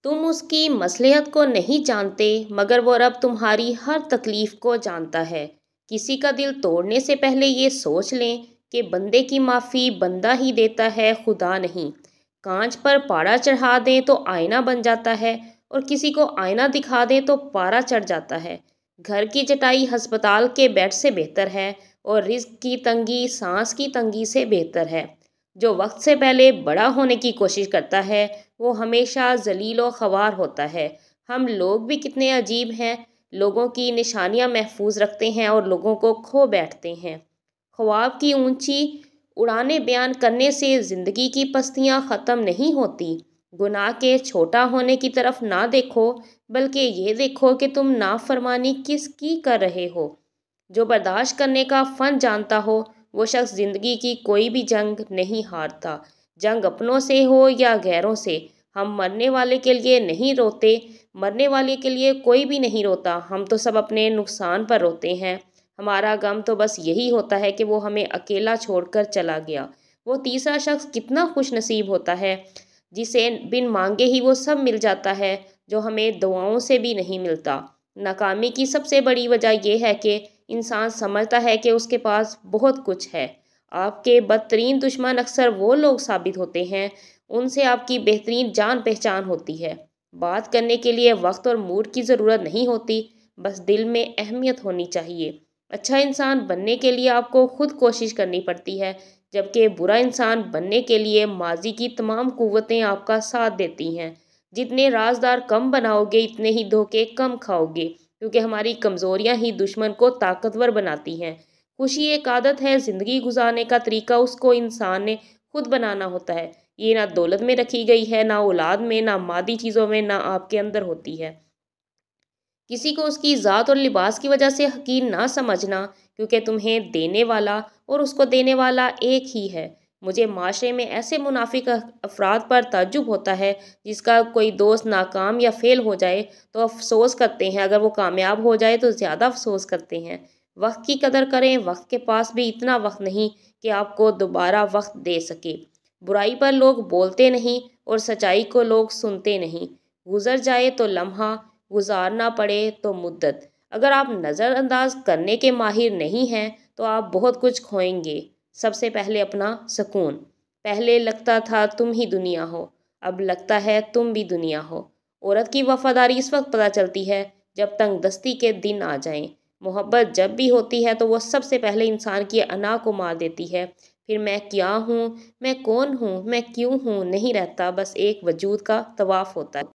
तुम उसकी मसलहत को नहीं जानते, मगर वो रब तुम्हारी हर तकलीफ को जानता है। किसी का दिल तोड़ने से पहले ये सोच लें कि बंदे की माफ़ी बंदा ही देता है, खुदा नहीं। कांच पर पारा चढ़ा दें तो आईना बन जाता है, और किसी को आईना दिखा दें तो पारा चढ़ जाता है। घर की चटाई अस्पताल के बेड से बेहतर है, और रिस्क की तंगी सांस की तंगी से बेहतर है। जो वक्त से पहले बड़ा होने की कोशिश करता है वो हमेशा जलील व ख्वार होता है। हम लोग भी कितने अजीब हैं, लोगों की निशानियां महफूज रखते हैं और लोगों को खो बैठते हैं। ख्वाब की ऊंची उड़ानें बयान करने से ज़िंदगी की पस्तियां ख़त्म नहीं होती। गुनाह के छोटा होने की तरफ ना देखो, बल्कि ये देखो कि तुम नाफरमानी किसकी कर रहे हो। जो बर्दाश्त करने का फ़न जानता हो वो शख्स ज़िंदगी की कोई भी जंग नहीं हारता। जंग अपनों से हो या गैरों से। हम मरने वाले के लिए नहीं रोते, मरने वाले के लिए कोई भी नहीं रोता। हम तो सब अपने नुकसान पर रोते हैं। हमारा गम तो बस यही होता है कि वो हमें अकेला छोड़कर चला गया। वो तीसरा शख्स कितना खुश नसीब होता है जिसे बिन मांगे ही वो सब मिल जाता है जो हमें दुआओं से भी नहीं मिलता। नाकामी की सबसे बड़ी वजह यह है कि इंसान समझता है कि उसके पास बहुत कुछ है। आपके बदतरीन दुश्मन अक्सर वो लोग साबित होते हैं उनसे आपकी बेहतरीन जान पहचान होती है। बात करने के लिए वक्त और मूड की ज़रूरत नहीं होती, बस दिल में अहमियत होनी चाहिए। अच्छा इंसान बनने के लिए आपको खुद कोशिश करनी पड़ती है, जबकि बुरा इंसान बनने के लिए माजी की तमाम कुव्वतें आपका साथ देती हैं। जितने राजदार कम बनाओगे इतने ही धोखे कम खाओगे, क्योंकि हमारी कमज़ोरियां ही दुश्मन को ताकतवर बनाती हैं। खुशी एक आदत है, ज़िंदगी गुजारने का तरीका उसको इंसान ने खुद बनाना होता है। ये ना दौलत में रखी गई है, ना औलाद में, ना मादी चीज़ों में, ना आपके अंदर होती है। किसी को उसकी ज़ात और लिबास की वजह से हकीर ना समझना, क्योंकि तुम्हें देने वाला और उसको देने वाला एक ही है। मुझे माशरे में ऐसे मुनाफिक अफराद पर ताज्जुब होता है जिसका कोई दोस्त नाकाम या फेल हो जाए तो अफसोस करते हैं, अगर वो कामयाब हो जाए तो ज़्यादा अफसोस करते हैं। वक्त की कदर करें, वक्त के पास भी इतना वक्त नहीं कि आपको दोबारा वक्त दे सके। बुराई पर लोग बोलते नहीं और सच्चाई को लोग सुनते नहीं। गुजर जाए तो लम्हा, गुजारना पड़े तो मुद्दत। अगर आप नज़रअंदाज करने के माहिर नहीं हैं तो आप बहुत कुछ खोएंगे। सबसे पहले अपना सुकून। पहले लगता था तुम ही दुनिया हो, अब लगता है तुम भी दुनिया हो। औरत की वफादारी इस वक्त पता चलती है जब तंगदस्ती के दिन आ जाएं। मोहब्बत जब भी होती है तो वो सबसे पहले इंसान की अना को मार देती है। फिर मैं क्या हूँ, मैं कौन हूँ, मैं क्यों हूँ नहीं रहता, बस एक वजूद का तवाफ होता है।